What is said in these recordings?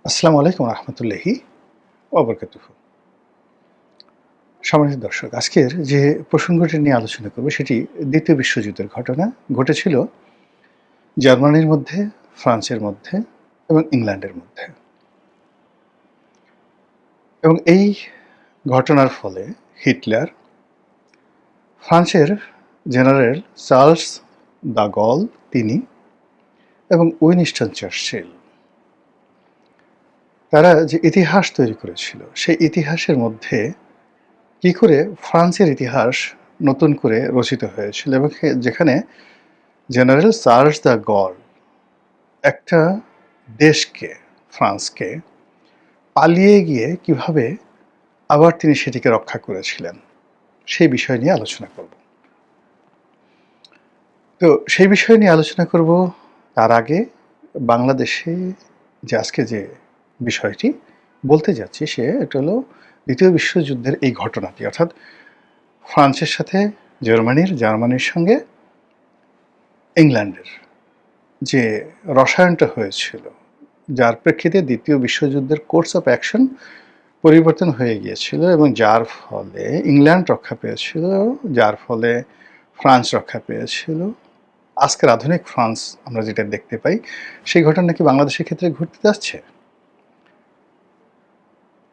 আসসালামু আলাইকুম রহমতুল্লাহি ওবরকাতুহু। সম্মানিত দর্শক, আজকের যে প্রসঙ্গটি নিয়ে আলোচনা করব সেটি দ্বিতীয় বিশ্বযুদ্ধের ঘটনা। ঘটেছিল জার্মানির মধ্যে, ফ্রান্সের মধ্যে এবং ইংল্যান্ডের মধ্যে। এবং এই ঘটনার ফলে হিটলার, ফ্রান্সের জেনারেল চার্লস দ্য গল তিনি এবং উইনস্টন চার্চিল তারা যে ইতিহাস তৈরি করেছিল, সেই ইতিহাসের মধ্যে কি করে ফ্রান্সের ইতিহাস নতুন করে রচিত হয়েছিল এবং যেখানে জেনারেল চার্লস দ্য গল একটা দেশকে, ফ্রান্সকে পালিয়ে গিয়ে কিভাবে আবার তিনি সেটিকে রক্ষা করেছিলেন, সেই বিষয় নিয়ে আলোচনা করব। তো সেই বিষয় নিয়ে আলোচনা করব তার আগে বাংলাদেশে যে আজকে যে বিষয়টি বলতে যাচ্ছি এটা হলো দ্বিতীয় বিশ্বযুদ্ধের এই ঘটনাটি, অর্থাৎ ফ্রান্সের সাথে জার্মানির সঙ্গে ইংল্যান্ডের যে রসায়নটা হয়েছিল, যার প্রেক্ষিতে দ্বিতীয় বিশ্বযুদ্ধের কোর্স অফ অ্যাকশন পরিবর্তন হয়ে গিয়েছিল এবং যার ফলে ইংল্যান্ড রক্ষা পেয়েছিল, যার ফলে ফ্রান্স রক্ষা পেয়েছিল। আজকের আধুনিক ফ্রান্স আমরা যেটা দেখতে পাই, সেই ঘটনা কি বাংলাদেশের ক্ষেত্রে ঘটতে যাচ্ছে?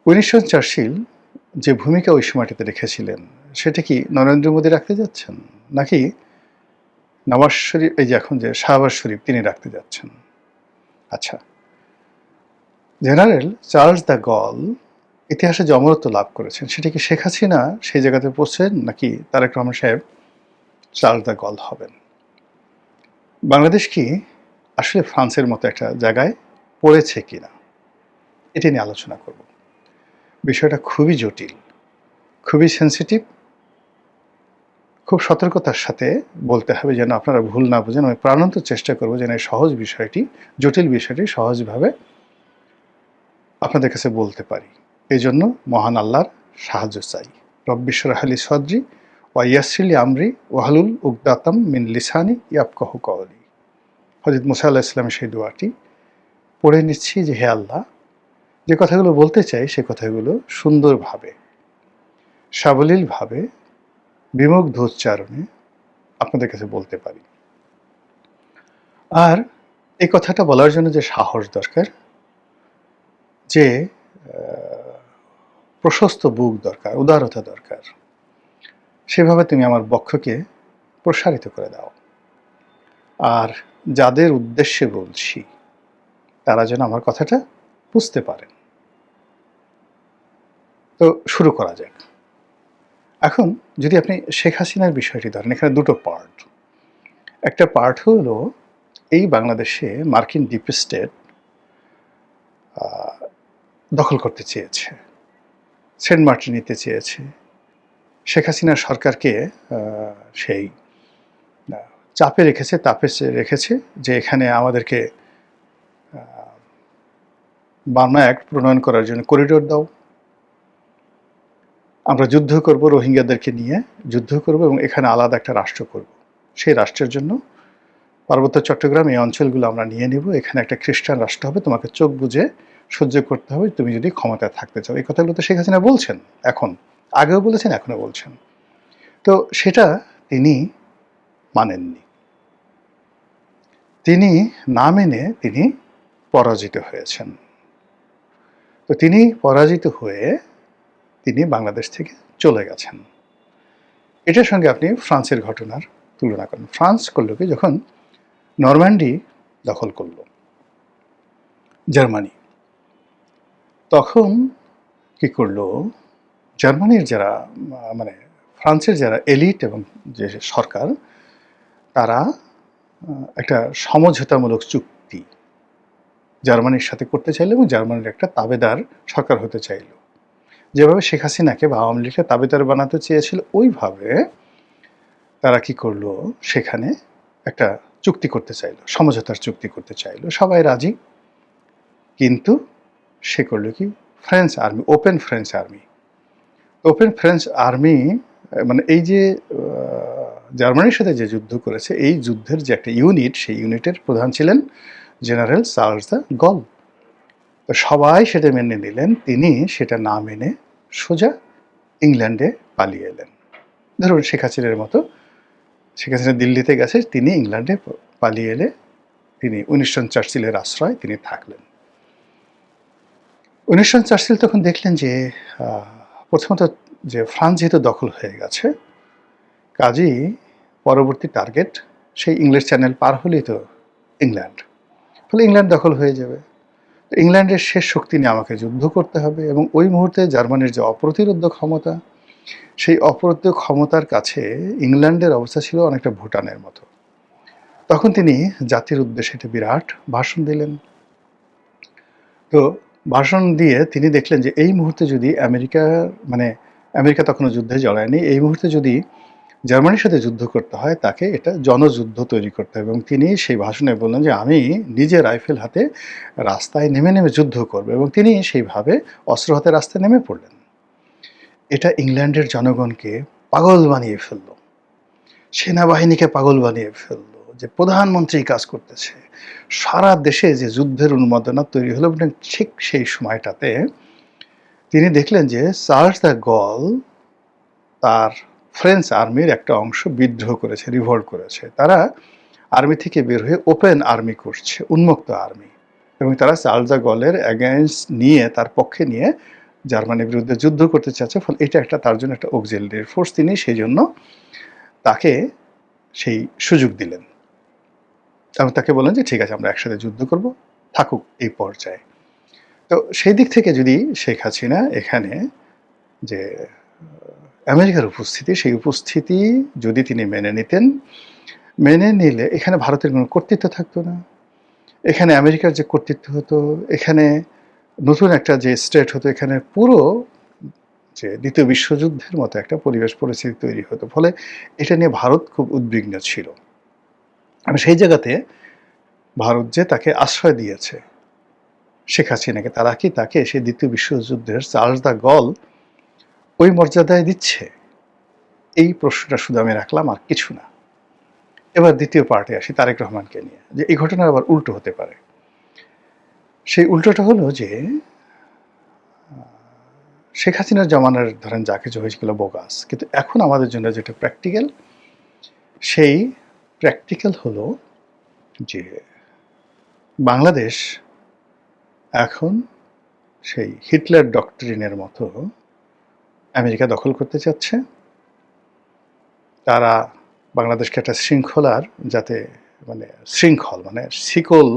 উইনস্টন চার্চিল যে ভূমিকা ওই সময়টিতে রেখেছিলেন, সেটা কি নরেন্দ্র মোদী রাখতে যাচ্ছেন, নাকি নওয়াজ শরীফ, এই যে এখন যে শাহবাজ শরীফ, তিনি রাখতে যাচ্ছেন? আচ্ছা, জেনারেল চার্লস দ্য গল ইতিহাসে যে অমরত্ব লাভ করেছেন, সেটা কি শেখ হাসিনা সেই জায়গাতে পৌঁছেন, নাকি তারেক রহমান সাহেব চার্লস দ্য গল হবেন? বাংলাদেশ কি আসলে ফ্রান্সের মতো একটা জায়গায় পড়েছে কিনা, এটি নিয়ে আলোচনা করব। বিষয়টা খুবই জটিল, খুবই সেন্সিটিভ, খুব সতর্কতার সাথে বলতে হবে যেন আপনারা ভুল না বুঝেন। আমি প্রাণান্ত চেষ্টা করবো যেন এই জটিল বিষয়টি সহজভাবে আপনাদের কাছে বলতে পারি। এই জন্য মহান আল্লাহর সাহায্য চাই। রব্বি ইশরাহ লি সদরি ওয়া ইয়াসসির লি আমরি ওয়াহলুল উকদাতাম মিন লিসানি ইয়াফকাহু কওলি। হযরত মুসা আলাইহিস সালামের সেই দোয়াটি পড়ে নিচ্ছি যে, হে আল্লাহ, যে কথাগুলো বলতে চাই সে কথাগুলো সুন্দরভাবে, সাবলীলভাবে, বিমুগ্ধ উচ্চারণে আপনাদের কাছে বলতে পারি। আর এই কথাটা বলার জন্য যে সাহস দরকার, যে প্রশস্ত বুক দরকার, উদারতা দরকার, সেভাবে তুমি আমার বক্ষকে প্রসারিত করে দাও। আর যাদের উদ্দেশ্যে বলছি তারা যেন আমার কথাটা বুঝতে পারেন। তো শুরু করা যাক। এখন যদি আপনি শেখ হাসিনার বিষয়টি ধরেন, এখানে দুটো পার্ট। একটা পার্ট হলো এই বাংলাদেশে মার্কিন ডিপ স্টেট দখল করতে চেয়েছে, সেন্ট মার্টিন নিতে চেয়েছে। শেখ হাসিনার সরকারকে সেই চাপে রেখেছে যে এখানে আমাদেরকে বার্মা অ্যাক্ট প্রণয়ন করার জন্য করিডোর দাও, আমরা যুদ্ধ করব, রোহিঙ্গাদেরকে নিয়ে যুদ্ধ করব এবং এখানে আলাদা একটা রাষ্ট্র করব। সেই রাষ্ট্রের জন্য পার্বত্য চট্টগ্রাম এই অঞ্চলগুলো আমরা নিয়ে নিব, এখানে একটা খ্রিস্টান রাষ্ট্র হবে, তোমাকে চোখ বুজে সহ্য করতে হবে তুমি যদি ক্ষমতায় থাকতে চাও। এই কথাগুলো তো শেখ হাসিনা বলছেন, এখন আগেও বলেছেন, এখনও বলছেন। তো সেটা তিনি মানেননি। তিনি না মেনে তিনি পরাজিত হয়েছেন। তো তিনি পরাজিত হয়ে তিনি বাংলাদেশ থেকে চলে গেছেন। এটার সঙ্গে আপনি ফ্রান্সের ঘটনার তুলনা করেন। ফ্রান্স করলো কি, যখন নরম্যান্ডি দখল করল জার্মানি, তখন কি করলো জার্মানির যারা মানে ফ্রান্সের যারা এলিট এবং যে সরকার, তারা একটা সমঝোতামূলক চুক্তি জার্মানির সাথে করতে চাইল এবং জার্মানির একটা তাবেদার সরকার হতে চাইল। যেভাবে শেখ হাসিনাকে বা আওয়ামী লীগকে তাবেদার বানাতে চেয়েছিল, ওইভাবে তারা কি করলো, সেখানে একটা চুক্তি করতে চাইল, সমঝোতার চুক্তি করতে চাইল। সবাই রাজি, কিন্তু সে করলো কি, ওপেন ফ্রেঞ্চ আর্মি মানে এই যে জার্মানির সাথে যে যুদ্ধ করেছে, এই যুদ্ধের যে একটা ইউনিট, সেই ইউনিটের প্রধান ছিলেন জেনারেল চার্লস দ্য গল। তো সবাই সেটা মেনে নিলেন, তিনি সেটা না মেনে সোজা ইংল্যান্ডে পালিয়ে এলেন। ধরুন শেখ হাসিনার মতো, শেখ হাসিনা দিল্লিতে গেছে, তিনি ইংল্যান্ডে পালিয়ে এলে তিনি উইনস্টন চার্চিলের আশ্রয় তিনি থাকলেন। উইনস্টন চার্চিল তখন দেখলেন যে প্রথমত যে ফ্রান্স যেহেতু দখল হয়ে গেছে, কাজেই পরবর্তী টার্গেট সেই ইংলিশ চ্যানেল পার হলেই তো ইংল্যান্ড, ফলে ইংল্যান্ড দখল হয়ে যাবে। তো ইংল্যান্ডের শেষ শক্তি নিয়ে আমাকে যুদ্ধ করতে হবে, এবং ওই মুহূর্তে জার্মানির যে অপ্রতিরোধ্য ক্ষমতা, সেই অপ্রতিরোধ্য ক্ষমতার কাছে ইংল্যান্ডের অবস্থা ছিল অনেকটা ভুটানের মতো। তখন তিনি জাতির উদ্দেশ্যে একটা বিরাট ভাষণ দিলেন। তো ভাষণ দিয়ে তিনি দেখলেন যে এই মুহূর্তে যদি আমেরিকা তখনও যুদ্ধে জড়ায়নি, এই মুহূর্তে যদি জার্মানির সাথে যুদ্ধ করতে হয়, তাকে এটা জনযুদ্ধ তৈরি করতে হবে। এবং তিনি সেই ভাষণে বললেন যে আমি নিজে রাইফেল হাতে রাস্তায় নেমে নেমে যুদ্ধ করব, এবং তিনি সেইভাবে অস্ত্র হাতে রাস্তায় নেমে পড়লেন। এটা ইংল্যান্ডের জনগণকে পাগল বানিয়ে ফেলল, সেনাবাহিনীকে পাগল বানিয়ে ফেলল, যে প্রধানমন্ত্রী কাজ করতেছে। সারা দেশে যে যুদ্ধের উন্মাদনা তৈরি হলো, এবং ঠিক সেই সময়টাতে তিনি দেখলেন যে চার্লস দ্য গল তার ফ্রেঞ্চ আর্মির একটা অংশ বিদ্রোহ করেছে, রিভল্ট করেছে। তারা আর্মি থেকে বের হয়ে ওপেন আর্মি করছে, উন্মুক্ত আর্মি, এবং তারা চার্লস দ্য গলের অ্যাগেন্স্ট নিয়ে, তার পক্ষে নিয়ে জার্মানির বিরুদ্ধে যুদ্ধ করতে চাচ্ছে। ফলে এটা একটা তার জন্য একটা অক্সিলারি ফোর্স। তিনি সেই জন্য তাকে সেই সুযোগ দিলেন, এবং তাকে বললেন যে ঠিক আছে, আমরা একসাথে যুদ্ধ করব, থাকুক এই পর্যায়ে। তো সেই দিক থেকে যদি শেখ হাসিনা এখানে যে আমেরিকার উপস্থিতি, সেই উপস্থিতি যদি তিনি মেনে নিতেন, মেনে নিলে এখানে ভারতের কোনো কর্তৃত্ব থাকতো না, এখানে আমেরিকার যে কর্তৃত্ব হতো, এখানে নতুন একটা যে স্টেট হতো, এখানে পুরো যে দ্বিতীয় বিশ্বযুদ্ধের মতো একটা পরিবেশ পরিস্থিতি তৈরি হতো। ফলে এটা নিয়ে ভারত খুব উদ্বিগ্ন ছিল। আর সেই জায়গাতে ভারত যে তাকে আশ্রয় দিয়েছে শেখ হাসিনাকে, তারা কি তাকে সেই দ্বিতীয় বিশ্বযুদ্ধের চার্লস দ্য গল ওই মর্যাদায় দিচ্ছে? এই প্রশ্নটা শুধু আমি রাখলাম, আর কিছু না। এবার দ্বিতীয় পার্টে আসি, তারেক রহমানকে নিয়ে, যে এই ঘটনার আবার উল্টো হতে পারে। সেই উল্টোটা হলো যে শেখ হাসিনার জমানার ধরেন যা কিছু হয়েছিল বোগাস, কিন্তু এখন আমাদের জন্য যেটা প্র্যাকটিক্যাল, সেই প্র্যাকটিক্যাল হলো যে বাংলাদেশ এখন সেই হিটলার ডক্ট্রিনের মতো আমেরিকা দখল করতে চাচ্ছে। তারা বাংলাদেশকে একটা শৃঙ্খলার, যাতে শৃঙ্খল শিকল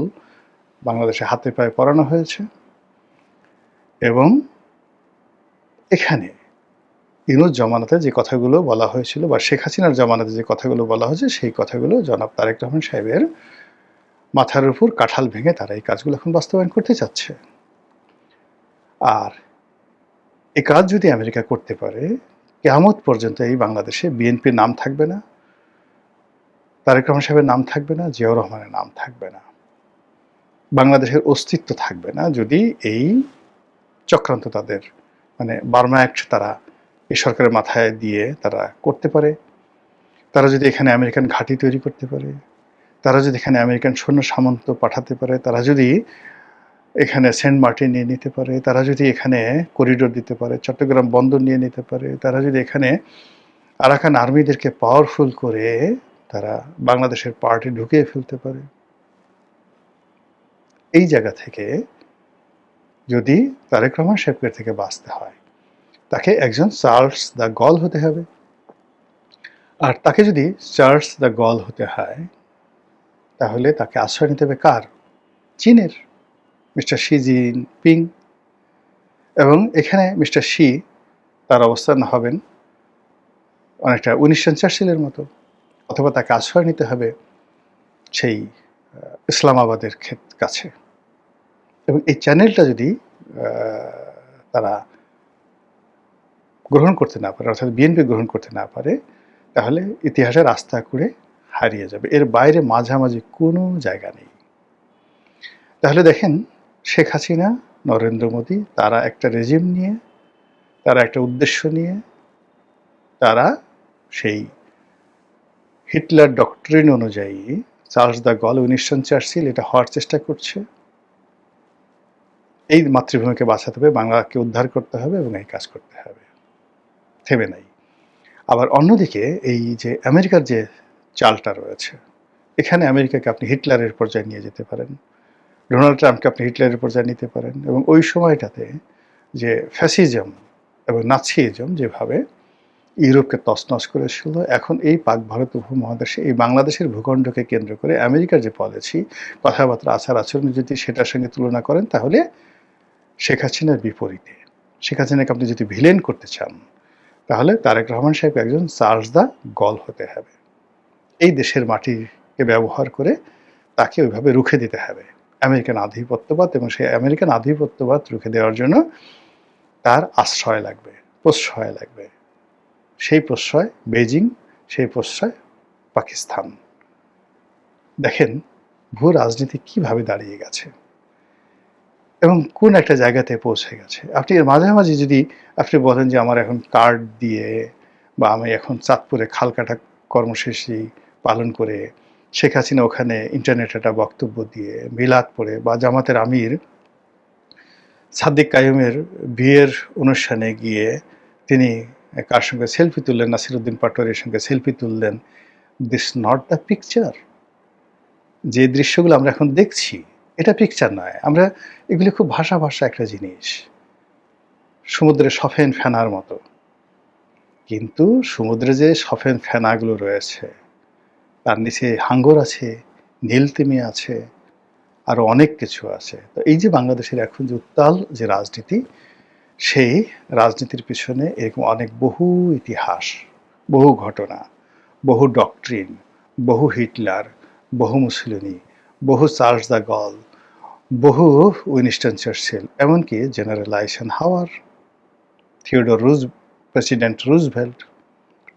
বাংলাদেশে হাতে পায়ে পরানো হয়েছে, এবং এখানে ইউনূস জমানাতে যে কথাগুলো বলা হয়েছিল, বা শেখ হাসিনার জমানাতে যে কথাগুলো বলা হয়েছে, সেই কথাগুলো জনাব তারেক রহমান সাহেবের মাথার উপর কাঁঠাল ভেঙে তারা এই কাজগুলো এখন বাস্তবায়ন করতে চাচ্ছে। আর এই কাজ যদি আমেরিকা করতে পারে, কিয়ামত পর্যন্ত এই বাংলাদেশে বিএনপির নাম থাকবে না, তারেক রহমান সাহেবের নাম থাকবে না, জিয়াউর রহমানের নাম থাকবে না, বাংলাদেশের অস্তিত্ব থাকবে না, যদি এই চক্রান্ত তাদের বার্মা অ্যাক্ট তারা এই সরকারের মাথায় দিয়ে তারা করতে পারে। তারা যদি এখানে আমেরিকান ঘাঁটি তৈরি করতে পারে, তারা যদি এখানে আমেরিকান সৈন্য সামন্ত পাঠাতে পারে, তারা যদি এখানে সেন্ট মার্টিন নিয়ে নিতে পারে, তারা যদি এখানে করিডোর দিতে পারে, চট্টগ্রাম বন্দর নিয়ে নিতে পারে, তারা যদি এখানে আরাকান আর্মিদেরকে পাওয়ারফুল করে তারা বাংলাদেশের পার্টি ঢুকিয়ে ফেলতে পারে, এই জায়গা থেকে যদি তারেক রহমান সাহেবের থেকে বাঁচতে হয়, তাকে একজন চার্লস দ্য গল হতে হবে। আর তাকে যদি চার্লস দ্য গল হতে হয়, তাহলে তাকে আশ্রয় নিতে হবে কার? চীনের মিস্টার শি জিনপিং। এবং এখানে মিস্টার শি তার অবস্থান হবেন অনেকটা উইনস্টন চার্চিলের মতো, অথবা তাকে আশ্রয় নিতে হবে সেই ইসলামাবাদের কাছে। এবং এই চ্যানেলটা যদি তারা গ্রহণ করতে না পারে, অর্থাৎ বিএনপি গ্রহণ করতে না পারে, তাহলে ইতিহাসের আস্থা করে হারিয়ে যাবে। এর বাইরে মাঝামাঝি কোনো জায়গা নেই। তাহলে দেখেন, শেখ হাসিনা, নরেন্দ্র মোদী, তারা একটা রেজিম নিয়ে, তারা একটা উদ্দেশ্য নিয়ে, তারা সেই হিটলার ডক্ট্রিন অনুযায়ী Charles de Gaulle, Winston Churchill, এটা হওয়ার চেষ্টা করছে। এই মাতৃভূমিকে বাঁচাতে হবে, বাংলাকে উদ্ধার করতে হবে এবং এই কাজ করতে হবে, থেমে নাই। আবার অন্যদিকে এই যে আমেরিকার যে চালটা রয়েছে, এখানে আমেরিকাকে আপনি হিটলারের পর্যায়ে নিয়ে যেতে পারেন, ডোনাল্ড ট্রাম্পকে আপনি হিটলারের পর্যায়ে নিতে পারেন, এবং ওই সময়টাতে যে ফ্যাসিজম এবং নাৎসিজম যেভাবে ইউরোপকে তছনছ করেছিল, এখন এই পাক ভারত উপমহাদেশে এই বাংলাদেশের ভূখণ্ডকে কেন্দ্র করে আমেরিকার যে পলিসি, কথাবার্তা, আচার আচরণ যদি সেটার সঙ্গে তুলনা করেন, তাহলে শেখ হাসিনার বিপরীতে। শেখ হাসিনাকে আপনি যদি ভিলেন করতে চান, তাহলে তারেক রহমান সাহেব একজন চার্লস দ্য গল হতে হবে। এই দেশের মাটিকে ব্যবহার করে তাকে ওইভাবে রুখে দিতে হবে আমেরিকান আধিপত্যবাদ, এবং সেই আমেরিকান আধিপত্যবাদ রুখে দেওয়ার জন্য তার আশ্রয় লাগবে, প্রশ্রয় লাগবে। সেই প্রশ্রয় বেইজিং, সেই প্রশ্রয় পাকিস্তান। দেখেন ভূ রাজনীতি কিভাবে দাঁড়িয়ে গেছে এবং কোন একটা জায়গাতে পৌঁছে গেছে। আপনি এর মাঝামাঝি যদি আপনি বলেন যে আমার এখন কার্ড দিয়ে বা আমি এখন চাঁদপুরে খাল কাটা কর্মসূচি পালন করে, শেখ হাসিনা ওখানে ইন্টারনেটে একটা বক্তব্য দিয়ে, মিলাদ পড়ে, বা জামাতের আমির সাদ্দিক কাইয়ুমের বিয়ের অনুষ্ঠানে গিয়ে তিনি কার সঙ্গে সেলফি তুললেন, নাসিরুদ্দিন পাটোয়ারির সঙ্গে সেলফি তুললেন। This not the picture. যে দৃশ্যগুলো আমরা এখন দেখছি এটা পিকচার নয়। আমরা এগুলি খুব ভাষা ভাষা একটা জিনিস, সমুদ্রে সফেন ফেনার মতো। কিন্তু সমুদ্রে যে সফেন ফেনাগুলো রয়েছে, তার নিচে হাঙ্গর আছে, নীলতিমি আছে, আরও অনেক কিছু আছে। তো এই যে বাংলাদেশের এখন যে উত্তাল যে রাজনীতি, সেই রাজনীতির পিছনে এরকম অনেক বহু ইতিহাস, বহু ঘটনা, বহু ডক্ট্রিন, বহু হিটলার, বহু মুসলিনি, বহু চার্লস দ্য গল, বহু উইনস্টন চার্চিল, এমনকি general Eisenhower, Theodore president Roosevelt,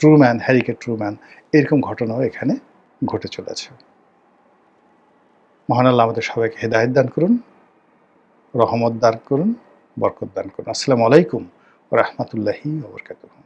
Truman, হ্যারিকে ট্রুম্যান, এরকম ঘটনাও এখানে ঘটে চলেছে। মহান আল্লাহ আমাদের সবাইকে হেদায়েত দান করুন, রহমত দান করুন, বরকত দান করুন। আসসালামু আলাইকুম ওয়া রাহমাতুল্লাহি ওয়া বারাকাতুহু।